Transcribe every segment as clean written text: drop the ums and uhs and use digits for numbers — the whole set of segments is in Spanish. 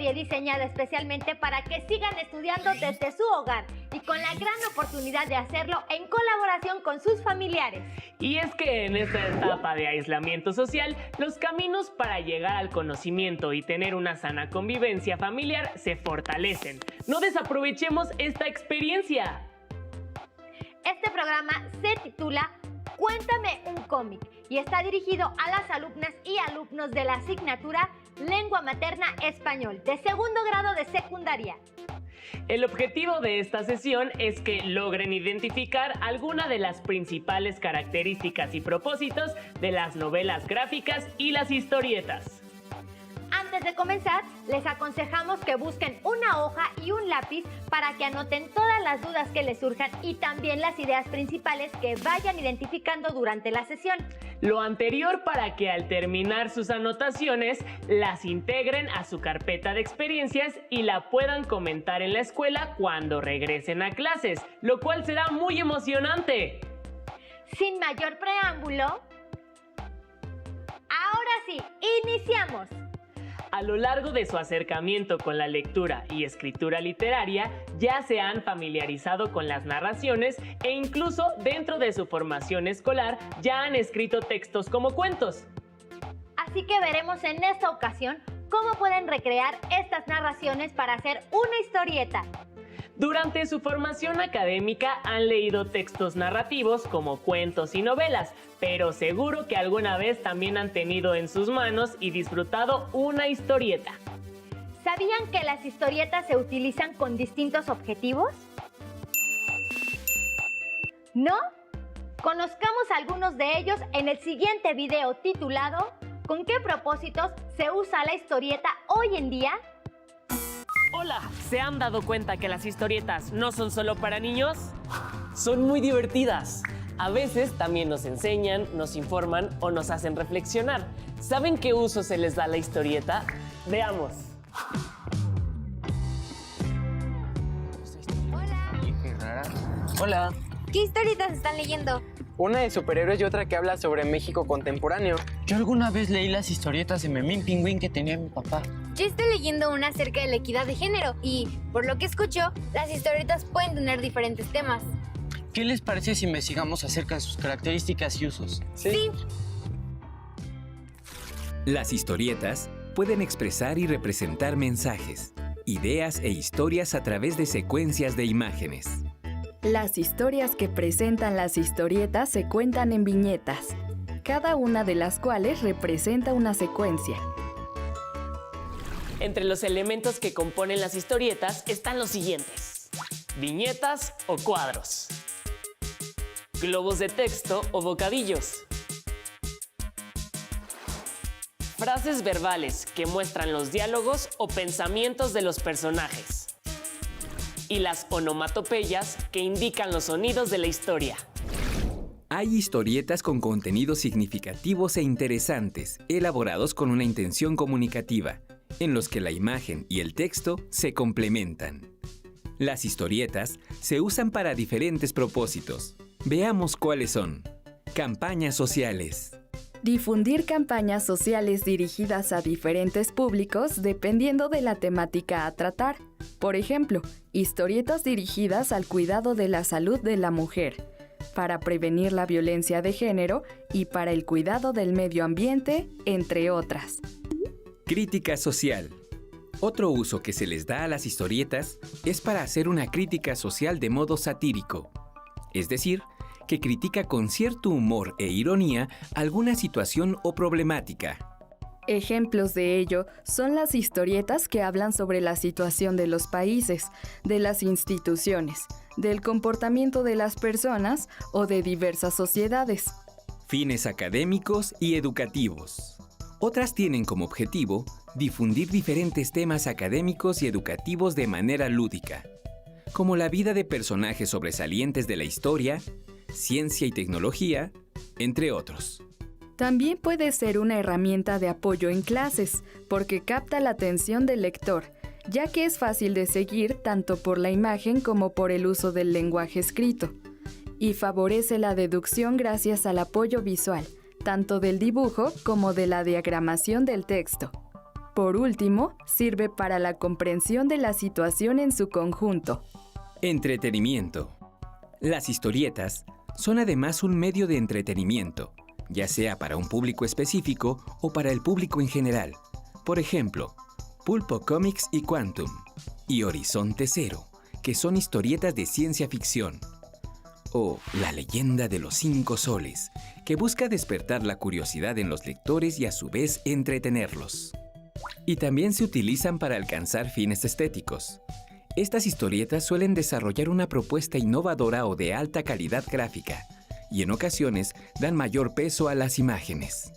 serie diseñada especialmente para que sigan estudiando desde su hogar y con la gran oportunidad de hacerlo en colaboración con sus familiares. Y es que en esta etapa de aislamiento social, los caminos para llegar al conocimiento y tener una sana convivencia familiar se fortalecen. No desaprovechemos esta experiencia. Este programa se titula Cuéntame un cómic y está dirigido a las alumnas y alumnos de la asignatura Lengua Materna Español de segundo grado de secundaria. El objetivo de esta sesión es que logren identificar alguna de las principales características y propósitos de las novelas gráficas y las historietas. Antes de comenzar, les aconsejamos que busquen una hoja y un lápiz para que anoten todas las dudas que les surjan y también las ideas principales que vayan identificando durante la sesión. Lo anterior para que al terminar sus anotaciones las integren a su carpeta de experiencias y la puedan comentar en la escuela cuando regresen a clases, lo cual será muy emocionante. Sin mayor preámbulo, ahora sí, iniciamos. A lo largo de su acercamiento con la lectura y escritura literaria, ya se han familiarizado con las narraciones e incluso dentro de su formación escolar ya han escrito textos como cuentos. Así que veremos en esta ocasión cómo pueden recrear estas narraciones para hacer una historieta. Durante su formación académica han leído textos narrativos como cuentos y novelas, pero seguro que alguna vez también han tenido en sus manos y disfrutado una historieta. ¿Sabían que las historietas se utilizan con distintos objetivos? ¿No? Conozcamos algunos de ellos en el siguiente video titulado ¿Con qué propósitos se usa la historieta hoy en día? Hola, ¿se han dado cuenta que las historietas no son solo para niños? Son muy divertidas. A veces también nos enseñan, nos informan o nos hacen reflexionar. ¿Saben qué uso se les da a la historieta? Veamos. Hola. ¿Qué historietas están leyendo? Una de superhéroes y otra que habla sobre México contemporáneo. Yo alguna vez leí las historietas de Memín Pingüín que tenía mi papá. Yo estoy leyendo una acerca de la equidad de género y, por lo que escucho, las historietas pueden tener diferentes temas. ¿Qué les parece si investigamos acerca de sus características y usos? Sí. Las historietas pueden expresar y representar mensajes, ideas e historias a través de secuencias de imágenes. Las historias que presentan las historietas se cuentan en viñetas, cada una de las cuales representa una secuencia. Entre los elementos que componen las historietas están los siguientes: viñetas o cuadros, globos de texto o bocadillos, frases verbales que muestran los diálogos o pensamientos de los personajes, y las onomatopeyas que indican los sonidos de la historia. Hay historietas con contenidos significativos e interesantes, elaborados con una intención comunicativa, en los que la imagen y el texto se complementan. Las historietas se usan para diferentes propósitos. Veamos cuáles son. Campañas sociales. Difundir campañas sociales dirigidas a diferentes públicos dependiendo de la temática a tratar. Por ejemplo, historietas dirigidas al cuidado de la salud de la mujer, para prevenir la violencia de género y para el cuidado del medio ambiente, entre otras. Crítica social. Otro uso que se les da a las historietas es para hacer una crítica social de modo satírico, es decir, que critica con cierto humor e ironía alguna situación o problemática. Ejemplos de ello son las historietas que hablan sobre la situación de los países, de las instituciones, del comportamiento de las personas o de diversas sociedades. Fines académicos y educativos. Otras tienen como objetivo difundir diferentes temas académicos y educativos de manera lúdica, como la vida de personajes sobresalientes de la historia, ciencia y tecnología, entre otros. También puede ser una herramienta de apoyo en clases, porque capta la atención del lector, ya que es fácil de seguir tanto por la imagen como por el uso del lenguaje escrito, y favorece la deducción gracias al apoyo visual, tanto del dibujo como de la diagramación del texto. Por último, sirve para la comprensión de la situación en su conjunto. Entretenimiento. Las historietas son además un medio de entretenimiento, ya sea para un público específico o para el público en general. Por ejemplo, Pulpo Comics y Quantum, y Horizonte Cero, que son historietas de ciencia ficción. O La leyenda de los 5 soles, que busca despertar la curiosidad en los lectores y a su vez entretenerlos. Y también se utilizan para alcanzar fines estéticos. Estas historietas suelen desarrollar una propuesta innovadora o de alta calidad gráfica, y en ocasiones dan mayor peso a las imágenes.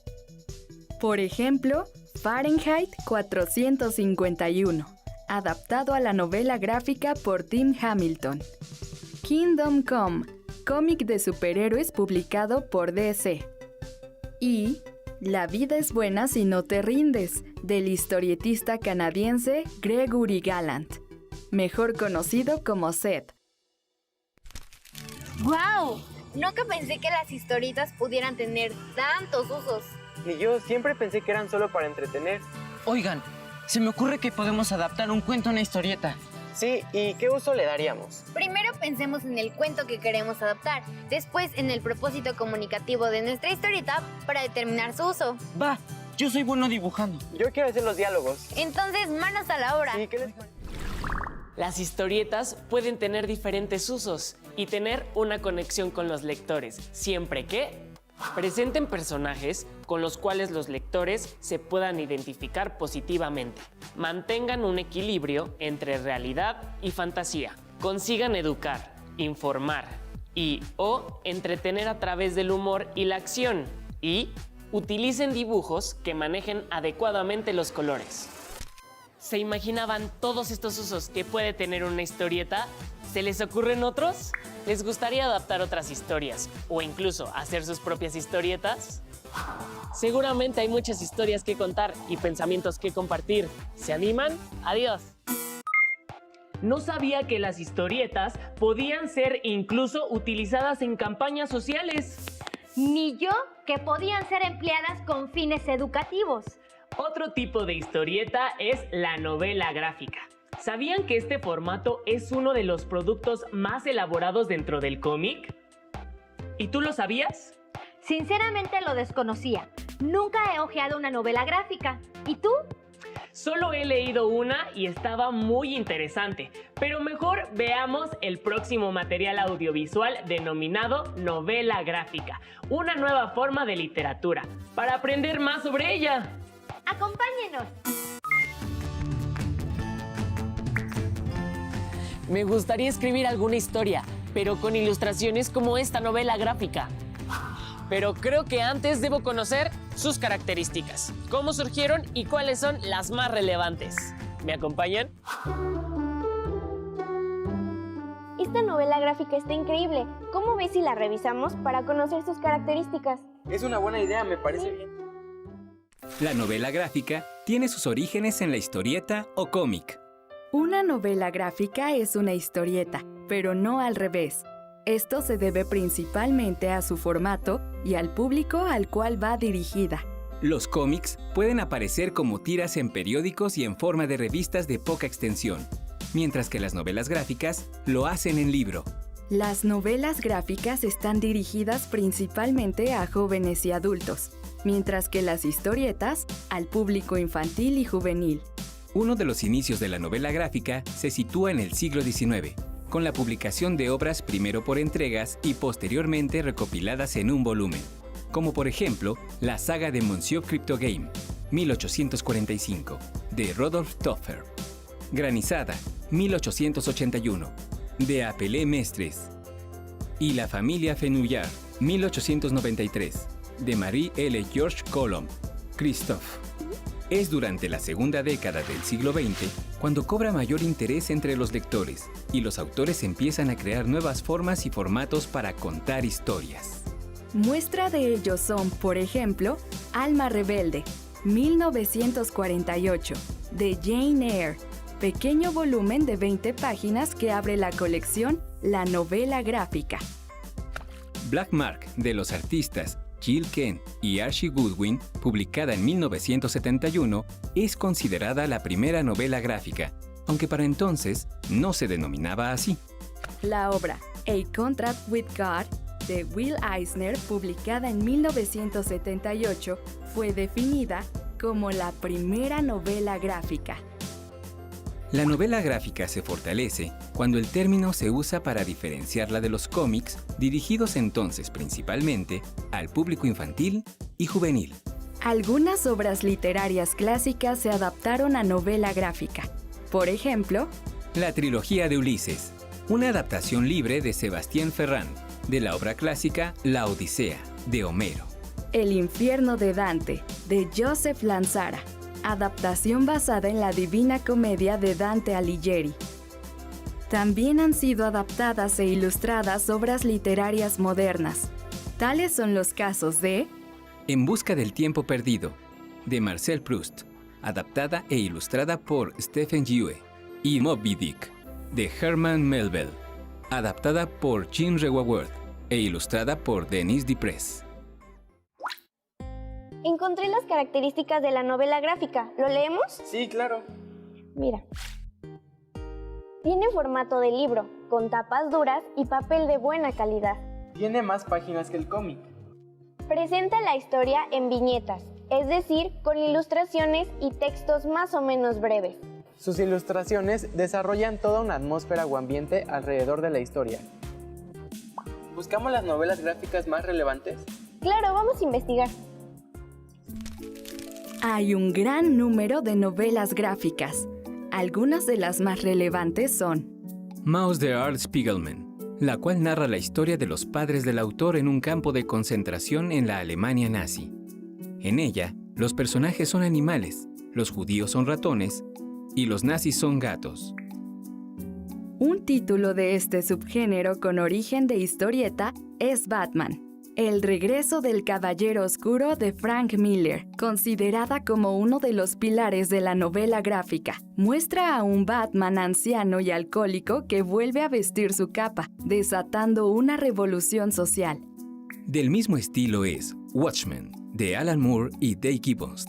Por ejemplo, Fahrenheit 451, adaptado a la novela gráfica por Tim Hamilton. Kingdom Come, cómic de superhéroes publicado por DC. Y La vida es buena si no te rindes, del historietista canadiense Gregory Gallant, mejor conocido como Seth. ¡Guau! Nunca pensé que las historietas pudieran tener tantos usos. Y yo siempre pensé que eran solo para entretener. Oigan, se me ocurre que podemos adaptar un cuento a una historieta. Sí, ¿y qué uso le daríamos? Primero pensemos en el cuento que queremos adaptar, después en el propósito comunicativo de nuestra historieta para determinar su uso. Va, yo soy bueno dibujando. Yo quiero hacer los diálogos. Entonces, manos a la obra. Sí, ¿qué les parece? Las historietas pueden tener diferentes usos y tener una conexión con los lectores, siempre que presenten personajes con los cuales los lectores se puedan identificar positivamente, mantengan un equilibrio entre realidad y fantasía, consigan educar, informar y o entretener a través del humor y la acción y utilicen dibujos que manejen adecuadamente los colores. ¿Se imaginaban todos estos usos que puede tener una historieta? ¿Se les ocurren otros? ¿Les gustaría adaptar otras historias o incluso hacer sus propias historietas? Seguramente hay muchas historias que contar y pensamientos que compartir. ¿Se animan? ¡Adiós! No sabía que las historietas podían ser incluso utilizadas en campañas sociales. Ni yo que podían ser empleadas con fines educativos. Otro tipo de historieta es la novela gráfica. ¿Sabían que este formato es uno de los productos más elaborados dentro del cómic? ¿Y tú lo sabías? Sinceramente lo desconocía. Nunca he hojeado una novela gráfica. ¿Y tú? Solo he leído una y estaba muy interesante, pero mejor veamos el próximo material audiovisual denominado novela gráfica, una nueva forma de literatura, para aprender más sobre ella. ¡Acompáñenos! Me gustaría escribir alguna historia, pero con ilustraciones como esta novela gráfica. Pero creo que antes debo conocer sus características, cómo surgieron y cuáles son las más relevantes. ¿Me acompañan? Esta novela gráfica está increíble. ¿Cómo ves si la revisamos para conocer sus características? Es una buena idea, me parece bien. La novela gráfica tiene sus orígenes en la historieta o cómic. Una novela gráfica es una historieta, pero no al revés. Esto se debe principalmente a su formato y al público al cual va dirigida. Los cómics pueden aparecer como tiras en periódicos y en forma de revistas de poca extensión, mientras que las novelas gráficas lo hacen en libro. Las novelas gráficas están dirigidas principalmente a jóvenes y adultos, mientras que las historietas al público infantil y juvenil. Uno de los inicios de la novela gráfica se sitúa en el siglo XIX, con la publicación de obras primero por entregas y posteriormente recopiladas en un volumen, como por ejemplo la saga de Monsieur Cryptogame, 1845, de Rodolphe Toffer, Granizada, 1881, de Apelé Mestres, y La familia Fenouillard, 1893, de Marie L. George Colomb, Christophe. Es durante la segunda década del siglo XX cuando cobra mayor interés entre los lectores y los autores empiezan a crear nuevas formas y formatos para contar historias. Muestra de ello son, por ejemplo, Alma Rebelde, 1948, de Jane Eyre, pequeño volumen de 20 páginas que abre la colección La novela gráfica. Black Mark, de los artistas Jill Kent y Archie Goodwin, publicada en 1971, es considerada la primera novela gráfica, aunque para entonces no se denominaba así. La obra A Contract with God de Will Eisner, publicada en 1978, fue definida como la primera novela gráfica. La novela gráfica se fortalece cuando el término se usa para diferenciarla de los cómics, dirigidos entonces principalmente al público infantil y juvenil. Algunas obras literarias clásicas se adaptaron a novela gráfica. Por ejemplo, La trilogía de Ulises, una adaptación libre de Sebastián Ferrand, de la obra clásica La Odisea, de Homero. El infierno de Dante, de Joseph Lanzara, adaptación basada en la Divina Comedia de Dante Alighieri. También han sido adaptadas e ilustradas obras literarias modernas. Tales son los casos de En busca del tiempo perdido, de Marcel Proust, adaptada e ilustrada por Stephen Yue, y Moby Dick, de Herman Melville, adaptada por Jim Rewaworth e ilustrada por Denis Diprez. Encontré las características de la novela gráfica. ¿Lo leemos? Sí, claro. Mira. Tiene formato de libro, con tapas duras y papel de buena calidad. Tiene más páginas que el cómic. Presenta la historia en viñetas, es decir, con ilustraciones y textos más o menos breves. Sus ilustraciones desarrollan toda una atmósfera o ambiente alrededor de la historia. ¿Buscamos las novelas gráficas más relevantes? Claro, vamos a investigar. Hay un gran número de novelas gráficas. Algunas de las más relevantes son Maus de Art Spiegelman, la cual narra la historia de los padres del autor en un campo de concentración en la Alemania nazi. En ella, los personajes son animales, los judíos son ratones y los nazis son gatos. Un título de este subgénero con origen de historieta es Batman, El regreso del Caballero Oscuro de Frank Miller, considerada como uno de los pilares de la novela gráfica. Muestra a un Batman anciano y alcohólico que vuelve a vestir su capa, desatando una revolución social. Del mismo estilo es Watchmen, de Alan Moore y Dave Gibbons.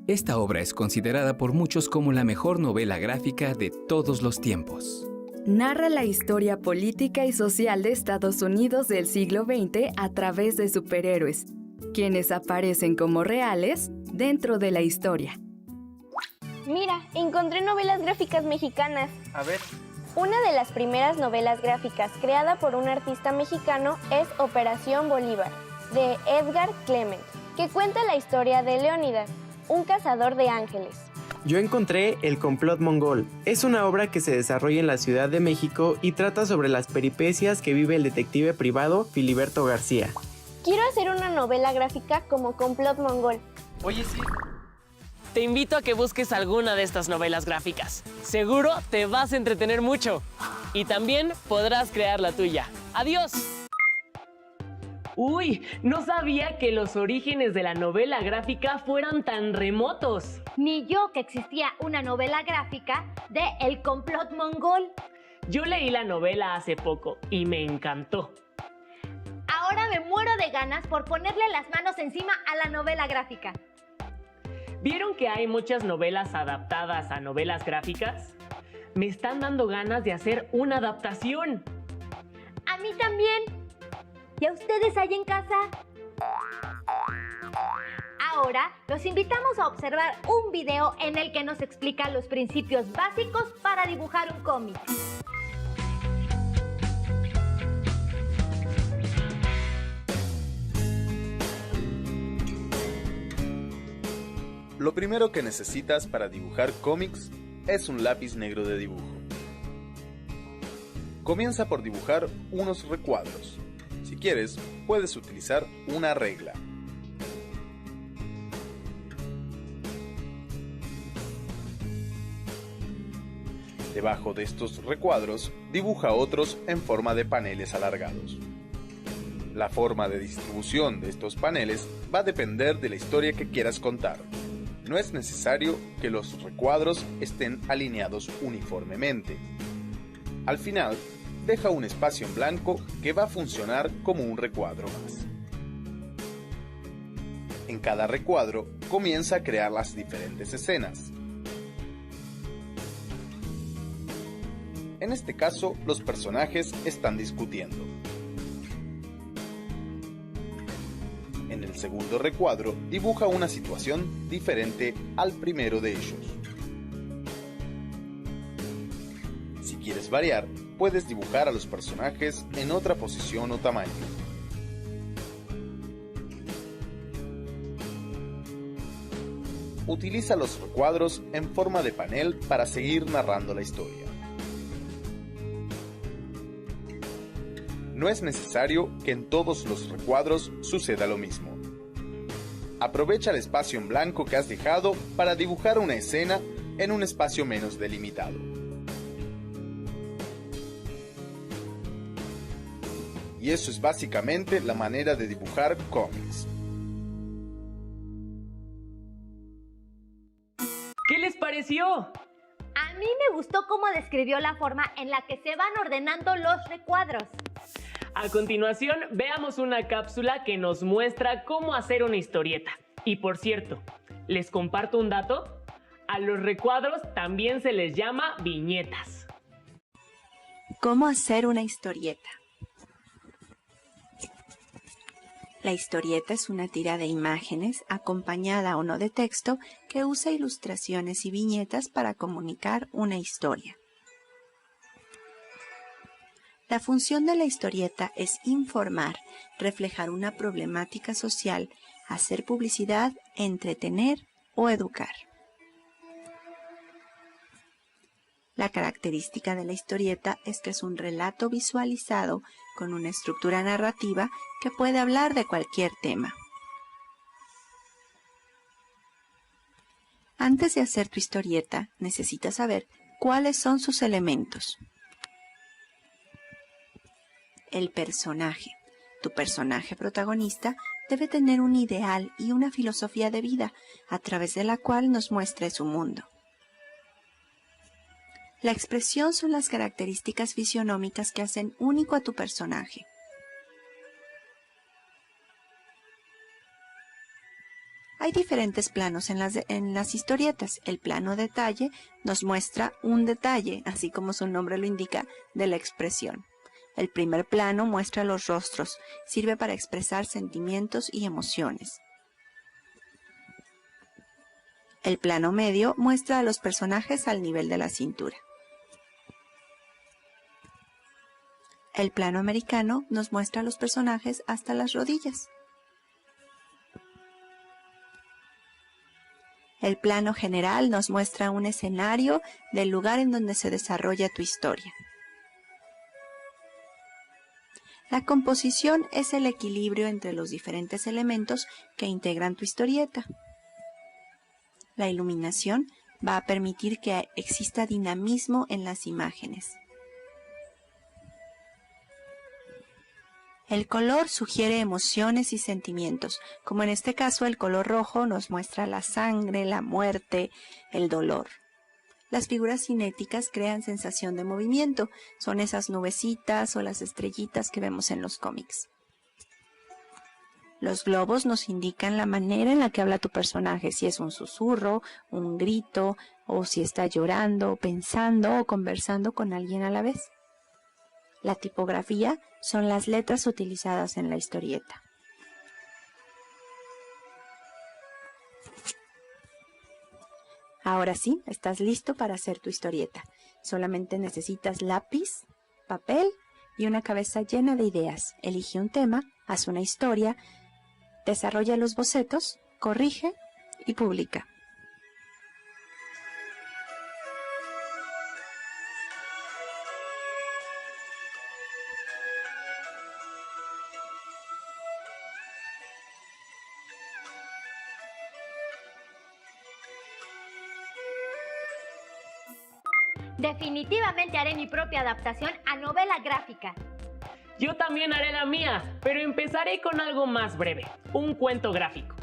Esta obra es considerada por muchos como la mejor novela gráfica de todos los tiempos. Narra la historia política y social de Estados Unidos del siglo XX a través de superhéroes, quienes aparecen como reales dentro de la historia. Mira, encontré novelas gráficas mexicanas. A ver. Una de las primeras novelas gráficas creada por un artista mexicano es Operación Bolívar, de Edgar Clement, que cuenta la historia de Leónidas, un cazador de ángeles. Yo encontré El complot mongol. Es una obra que se desarrolla en la Ciudad de México y trata sobre las peripecias que vive el detective privado Filiberto García. Quiero hacer una novela gráfica como Complot Mongol. Oye, sí. Te invito a que busques alguna de estas novelas gráficas. Seguro te vas a entretener mucho. Y también podrás crear la tuya. ¡Adiós! Uy, no sabía que los orígenes de la novela gráfica fueran tan remotos. Ni yo que existía una novela gráfica de El complot mongol. Yo leí la novela hace poco y me encantó. Ahora me muero de ganas por ponerle las manos encima a la novela gráfica. ¿Vieron que hay muchas novelas adaptadas a novelas gráficas? Me están dando ganas de hacer una adaptación. A mí también. ¿Y a ustedes ahí en casa? Ahora los invitamos a observar un video en el que nos explica los principios básicos para dibujar un cómic. Lo primero que necesitas para dibujar cómics es un lápiz negro de dibujo. Comienza por dibujar unos recuadros. Si quieres, puedes utilizar una regla. Debajo de estos recuadros, dibuja otros en forma de paneles alargados. La forma de distribución de estos paneles va a depender de la historia que quieras contar. No es necesario que los recuadros estén alineados uniformemente. Al final, deja un espacio en blanco que va a funcionar como un recuadro más. En cada recuadro comienza a crear las diferentes escenas. En este caso, los personajes están discutiendo. En el segundo recuadro dibuja una situación diferente al primero de ellos. Si quieres variar, puedes dibujar a los personajes en otra posición o tamaño. Utiliza los recuadros en forma de panel para seguir narrando la historia. No es necesario que en todos los recuadros suceda lo mismo. Aprovecha el espacio en blanco que has dejado para dibujar una escena en un espacio menos delimitado. Y eso es básicamente la manera de dibujar cómics. ¿Qué les pareció? A mí me gustó cómo describió la forma en la que se van ordenando los recuadros. A continuación, veamos una cápsula que nos muestra cómo hacer una historieta. Y por cierto, ¿les comparto un dato? A los recuadros también se les llama viñetas. ¿Cómo hacer una historieta? La historieta es una tira de imágenes, acompañada o no de texto, que usa ilustraciones y viñetas para comunicar una historia. La función de la historieta es informar, reflejar una problemática social, hacer publicidad, entretener o educar. La característica de la historieta es que es un relato visualizado con una estructura narrativa que puede hablar de cualquier tema. Antes de hacer tu historieta, necesitas saber cuáles son sus elementos. El personaje. Tu personaje protagonista debe tener un ideal y una filosofía de vida a través de la cual nos muestre su mundo. La expresión son las características fisionómicas que hacen único a tu personaje. Hay diferentes planos en las historietas. El plano detalle nos muestra un detalle, así como su nombre lo indica, de la expresión. El primer plano muestra los rostros, sirve para expresar sentimientos y emociones. El plano medio muestra a los personajes al nivel de la cintura. El plano americano nos muestra a los personajes hasta las rodillas. El plano general nos muestra un escenario del lugar en donde se desarrolla tu historia. La composición es el equilibrio entre los diferentes elementos que integran tu historieta. La iluminación va a permitir que exista dinamismo en las imágenes. El color sugiere emociones y sentimientos, como en este caso el color rojo nos muestra la sangre, la muerte, el dolor. Las figuras cinéticas crean sensación de movimiento, son esas nubecitas o las estrellitas que vemos en los cómics. Los globos nos indican la manera en la que habla tu personaje, si es un susurro, un grito, o si está llorando, pensando o conversando con alguien a la vez. La tipografía son las letras utilizadas en la historieta. Ahora sí, estás listo para hacer tu historieta. Solamente necesitas lápiz, papel y una cabeza llena de ideas. Elige un tema, haz una historia, desarrolla los bocetos, corrige y publica. Definitivamente haré mi propia adaptación a novela gráfica. Yo también haré la mía, pero empezaré con algo más breve, un cuento gráfico.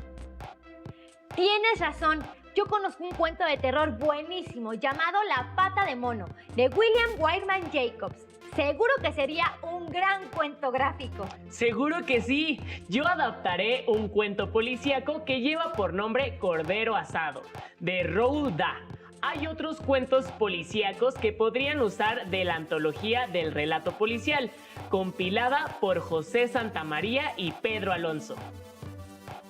Tienes razón, yo conozco un cuento de terror buenísimo llamado La pata de mono, de William Wyman Jacobs. Seguro que sería un gran cuento gráfico. Seguro que sí. Yo adaptaré un cuento policíaco que lleva por nombre Cordero Asado, de Roald Dahl. Hay otros cuentos policíacos que podrían usar de la antología del relato policial, compilada por José Santamaría y Pedro Alonso.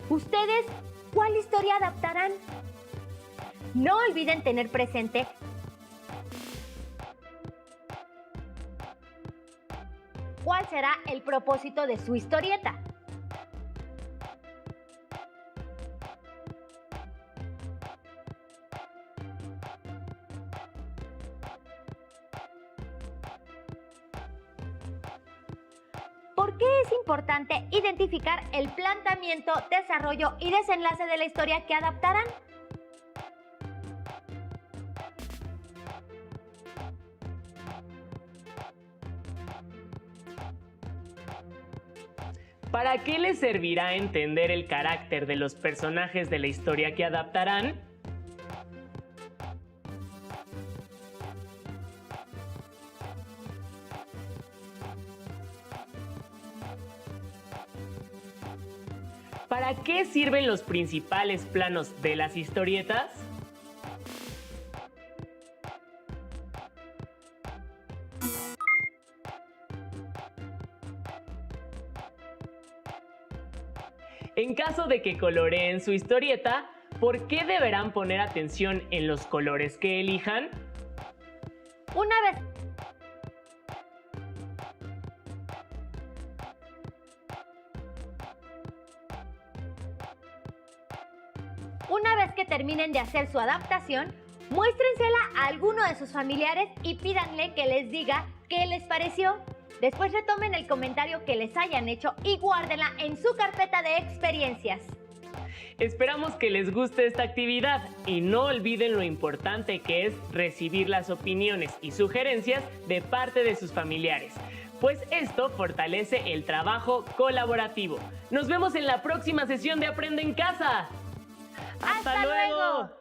¿Ustedes cuál historia adaptarán? No olviden tener presente cuál será el propósito de su historieta. ¿Por qué es importante identificar el planteamiento, desarrollo y desenlace de la historia que adaptarán? ¿Para qué les servirá entender el carácter de los personajes de la historia que adaptarán? ¿Para qué sirven los principales planos de las historietas? En caso de que coloreen su historieta, ¿por qué deberán poner atención en los colores que elijan? Una vez que terminen de hacer su adaptación, muéstrensela a alguno de sus familiares y pídanle que les diga qué les pareció. Después retomen el comentario que les hayan hecho y guárdenla en su carpeta de experiencias. Esperamos que les guste esta actividad y no olviden lo importante que es recibir las opiniones y sugerencias de parte de sus familiares, pues esto fortalece el trabajo colaborativo. Nos vemos en la próxima sesión de Aprende en Casa. ¡Hasta luego!